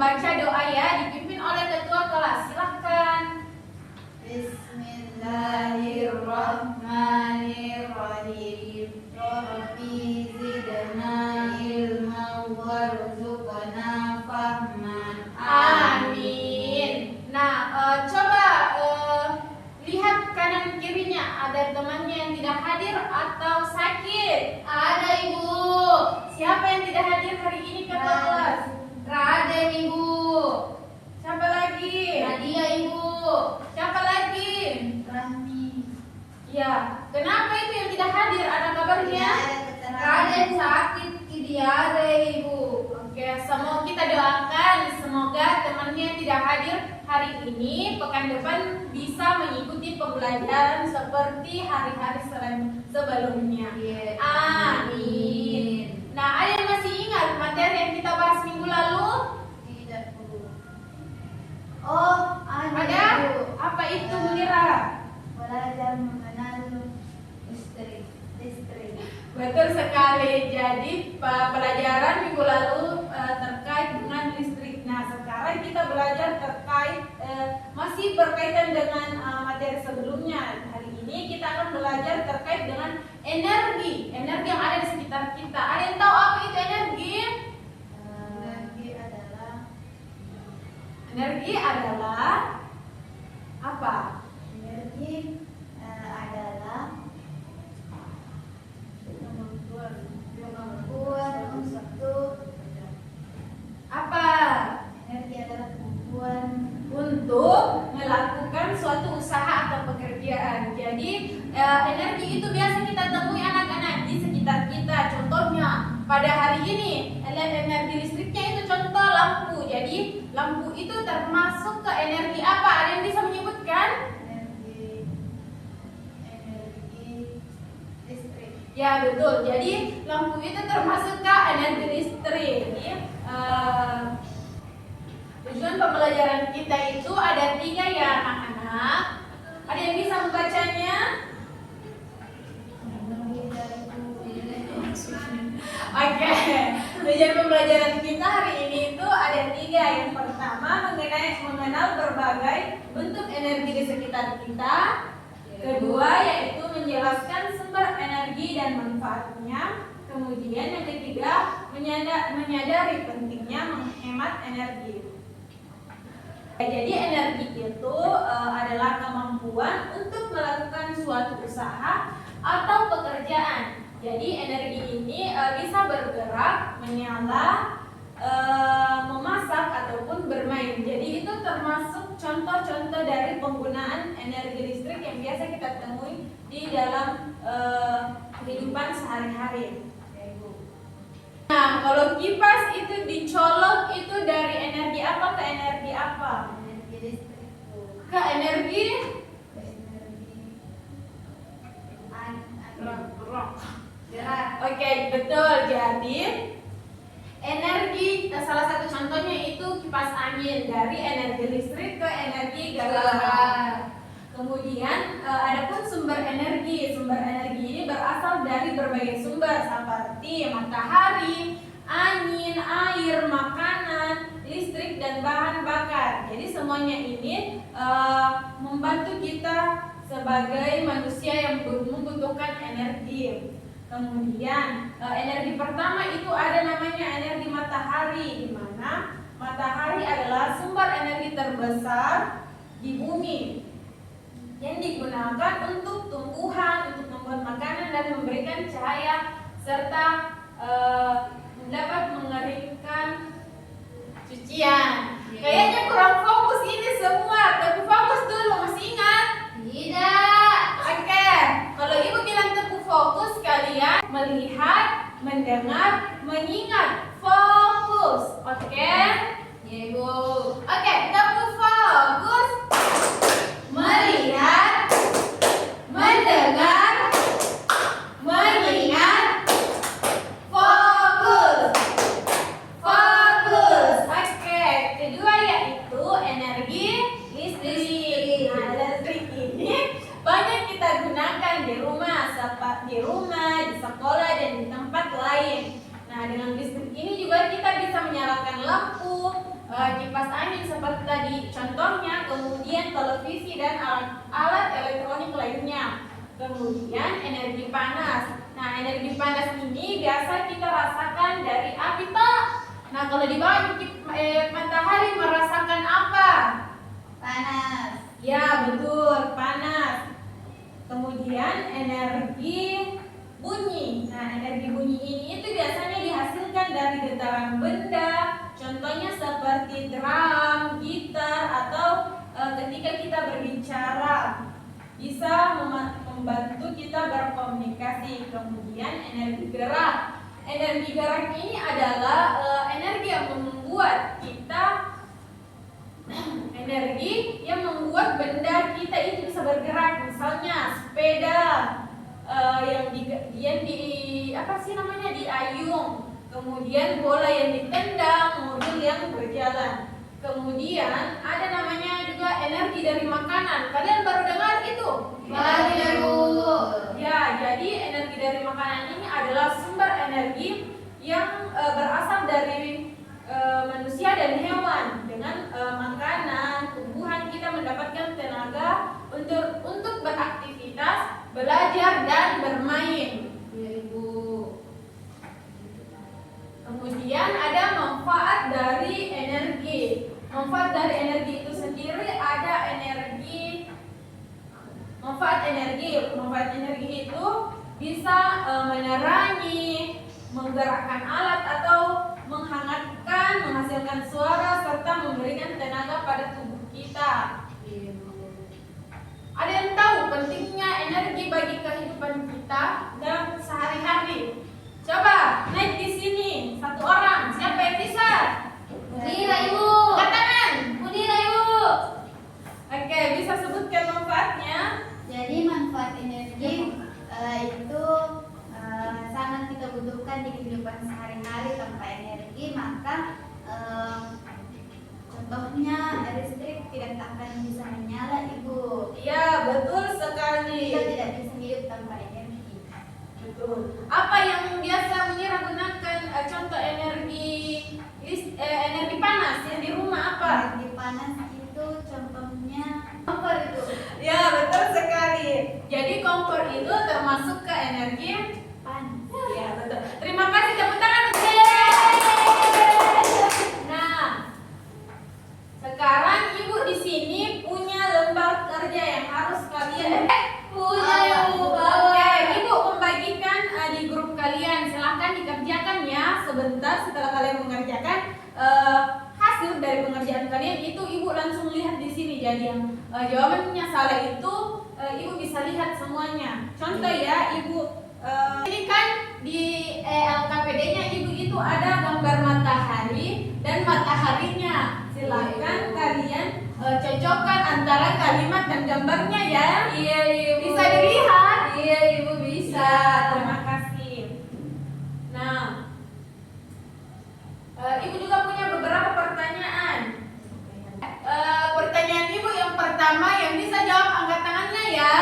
membaca doa ya, dipimpin oleh ketua kelas. Silahkan. Bismillahirrahmanirrahim. Rabbi zidna ilman warzuqna fahman. Amin. Nah, coba lihat kanan kirinya, ada temannya yang tidak hadir atau sakit? Ada Ibu. Siapa yang tidak hadir hari ini ke kelas? Raden Ibu. Siapa lagi? Nadia Ibu. Siapa lagi? Rahmi. Ya, kenapa itu yang tidak hadir? Ada kabarnya? Raden sakit diare Ibu. Oke, semoga kita doakan semoga temannya yang tidak hadir hari ini pekan depan bisa mengikuti pembelajaran seperti hari-hari sebelumnya. Amin. Nah, ada yang masih ingat materi yang kita bahas minggu lalu? Tidak Bu. Oh, Ada? Apa itu Munira? Belajar mengenal listrik. Betul sekali. Jadi pelajaran minggu lalu terkait dengan listrik. Nah, sekarang kita belajar terkait masih berkaitan dengan materi sebelumnya. Hari ini kita akan belajar terkait dengan energi yang ada di sekitar kita. Ada yang tahu apa itu energi? Energi adalah apa? Energi adalah kemampuan untuk Apa? energi adalah kemampuan Untuk melakukan suatu usaha atau pekerjaan. Jadi energi itu biasa kita temui anak-anak di sekitar kita. Contohnya pada hari ini energi listriknya itu contoh lampu. Jadi lampu itu termasuk ke energi apa? Ada yang bisa menyebutkan? energi listrik. Ya betul. Jadi lampu itu termasuk ke energi listrik. Jadi, tujuan pembelajaran kita itu ada 3 ya anak-anak. Ada yang bisa membacanya? Oke. Tujuan pembelajaran kita hari ini itu ada 3. Yang pertama mengenal berbagai bentuk energi di sekitar kita. Kedua yaitu menjelaskan sumber energi dan manfaatnya. Kemudian yang ketiga menyadari pentingnya menghemat energi. Jadi energi itu adalah kemampuan untuk melakukan suatu usaha atau pekerjaan. Jadi energi ini bisa bergerak, menyala, memasak ataupun bermain. Jadi itu termasuk contoh-contoh dari penggunaan energi listrik yang biasa kita temui di dalam kehidupan sehari-hari. Nah, kalau kipas itu dicolok itu dari energi apa ke energi apa? Energi listrik Bu. Ke energi gerak. Oke, betul. Jadi energi salah satu contohnya itu kipas angin dari energi listrik ke energi gerak. Kemudian adapun sumber energi ini berasal dari berbagai sumber seperti matahari, angin, air, makanan, listrik dan bahan bakar. Jadi semuanya ini membantu kita sebagai manusia yang membutuhkan energi. Kemudian energi pertama itu ada namanya energi matahari, di mana matahari adalah sumber energi terbesar di bumi yang digunakan untuk tumbuhan, untuk membuat makanan dan memberikan cahaya serta dapat mengeringkan cucian. Kayaknya kurang fokus ini semua, tapi fokus dulu, masih ingat? Tidak. Oke, kalau ibu bilang tepu fokus, kalian melihat, mendengar, mengingat, fokus. Oke? Ya Ibu. Oke, tepu fokus. Melihat, mendengar, mengingat, fokus. Fokus. Oke, kedua yaitu energi listrik. Nah, listrik ini banyak kita gunakan di rumah, di sekolah dan di tempat lain. Nah, dengan listrik ini juga kita bisa menyalakan lampu, kipas angin seperti tadi contohnya, kemudian televisi dan alat elektronik lainnya. Kemudian energi panas. Nah, energi panas ini biasa kita rasakan dari api tak? Nah, kalau di bawah matahari merasakan apa? Panas. Ya, betul, panas. Kemudian energi bunyi. Nah, energi bunyi ini itu biasanya dihasilkan dari getaran benda. Contohnya seperti drum, gitar, atau ketika kita berbicara bisa membantu kita berkomunikasi. Kemudian energi gerak. Energi gerak ini adalah energi yang membuat kita benda kita itu bisa bergerak. Misalnya sepeda yang di apa sih namanya, diayung. Kemudian bola yang ditendang, mobil yang berjalan. Kemudian ada namanya juga energi dari makanan. Kalian baru dengar itu? Baru. Ya, jadi energi dari makanan ini adalah sumber energi yang berasal dari manusia dan hewan. Dengan makanan, tumbuhan kita mendapatkan tenaga untuk beraktivitas, belajar dan bermain. Iya, Ibu. Kemudian ada manfaat dari energi. Manfaat dari energi itu sendiri ada manfaat energi itu bisa menerangi, menggerakkan alat atau menghangatkan, menghasilkan suara serta memberikan tenaga pada tubuh kita. Ada yang tahu pentingnya energi bagi kehidupan kita dalam sehari-hari? Coba naik di sini satu orang, siapa yang bisa? Mudira, Ibu. Angkat tangan. Mudira, Ibu. Oke, bisa sebutkan manfaatnya? Jadi manfaat energi itu sangat kita butuhkan di kehidupan sehari-hari. Tanpa energi maka contohnya listrik tidak akan bisa menyala, Ibu. Iya, betul sekali. Kita tidak bisa hidup tanpa energi. Betul. Apa yang biasa Mira gunakan contoh energi panas yang di rumah apa? Energi panas itu contohnya Kompor itu. Ya, betul sekali. Jadi kompor itu termasuk ke energi panas. ya, betul. Terima kasih, tepuk tangan. Nah, sekarang Ibu di sini punya lembar kerja yang harus kalian Punya, Ibu. Oke, Ibu membagikan di grup kalian. Silahkan dikerjakan ya. Sebentar setelah kalian mengerjakan hasil dari pengerjaan kalian itu Ibu langsung lihat di sini. Jadi yang jawabannya salah itu Ibu bisa lihat semuanya. Contoh ya, Ibu ini kan di LKPD-nya Ibu itu ada gambar matahari dan mataharinya. Silahkan kalian cocokkan antara kalimat dan gambarnya ya. Iya, Ibu. Bisa dilihat? Iya, Ibu, bisa. Terima kasih. Nah, Ibu juga punya beberapa pertanyaan. Pertanyaan Ibu yang pertama, yang bisa jawab angkat tangannya ya.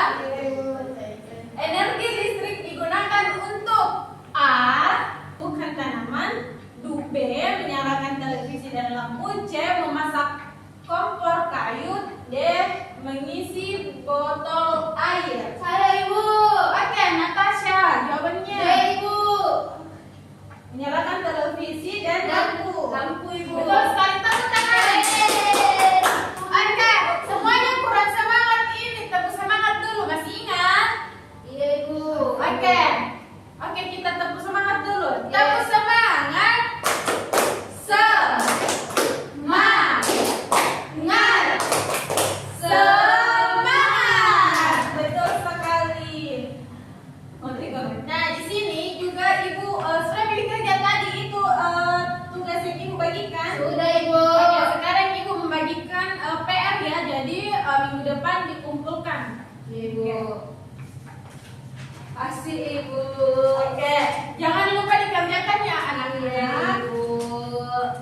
Energi listrik digunakan untuk A. Bukan tanaman, B. Menyalakan televisi dan lampu, C. Memasak kompor kayu, D. Mengisi botol air. Saya, Ibu. Oke, Natasha, jawabannya. Ya, Ibu. Menyalakan televisi dan lampu. Lampu, Ibu. Betul sekali, tepuk tangan. Oke, semuanya kurang semangat ini, tepuk semangat dulu, masih ingat? Iya, Ibu. Oke, kita tepuk semangat dulu. Yes. Tepuk semangat. Semangat. Betul sekali. Nah, di sini juga Ibu sudah pilih kerja tadi itu tugas yang Ibu bagikan. Sudah, Ibu. Oke, sekarang Ibu membagikan PR ya. Jadi minggu depan dikumpulkan. Ibu. Asik Ibu. Oke, jangan lupa dikerjakan ya anak-anak. Ibu.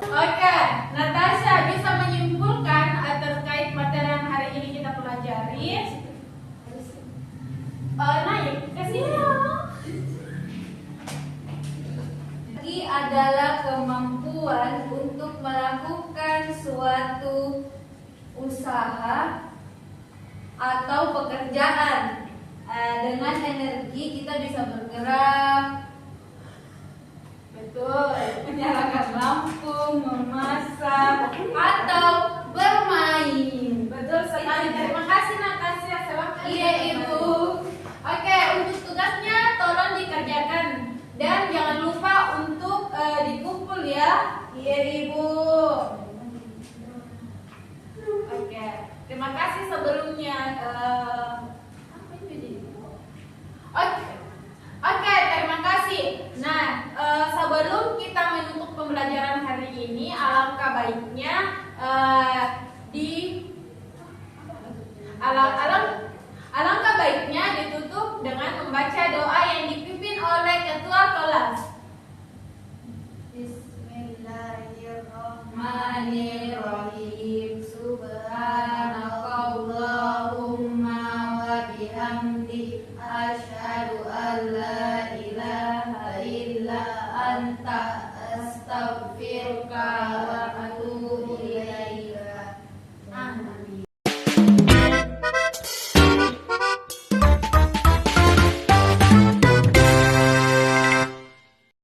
Oke, Natasha bisa menyimpulkan terkait materi yang hari ini kita pelajari. Naik ke sini. Energi adalah kemampuan untuk melakukan melakukan suatu usaha atau pekerjaan. Dengan energi kita bisa bergerak, Betul. Menyalakan lampu, memasak, atau bermain. betul sekali. Terima kasih Natasha. Silakan. Iya Ibu. Oke, untuk tugasnya tolong dikerjakan dan jangan lupa untuk dikumpul ya. Iya Ibu. Oke, terima kasih sebelumnya. Apa ini jadi? Oke, terima kasih. Nah, sebelum kita menutup pembelajaran hari ini, alangkah baiknya alangkah baiknya ditutup dengan membaca doa yang dipimpin oleh ketua kelas. Bismillahirrahmanirrahim. Subhanakallahumma wa bihamdi asyhadu an la ilaha illa anta astaghfiruka wa atubu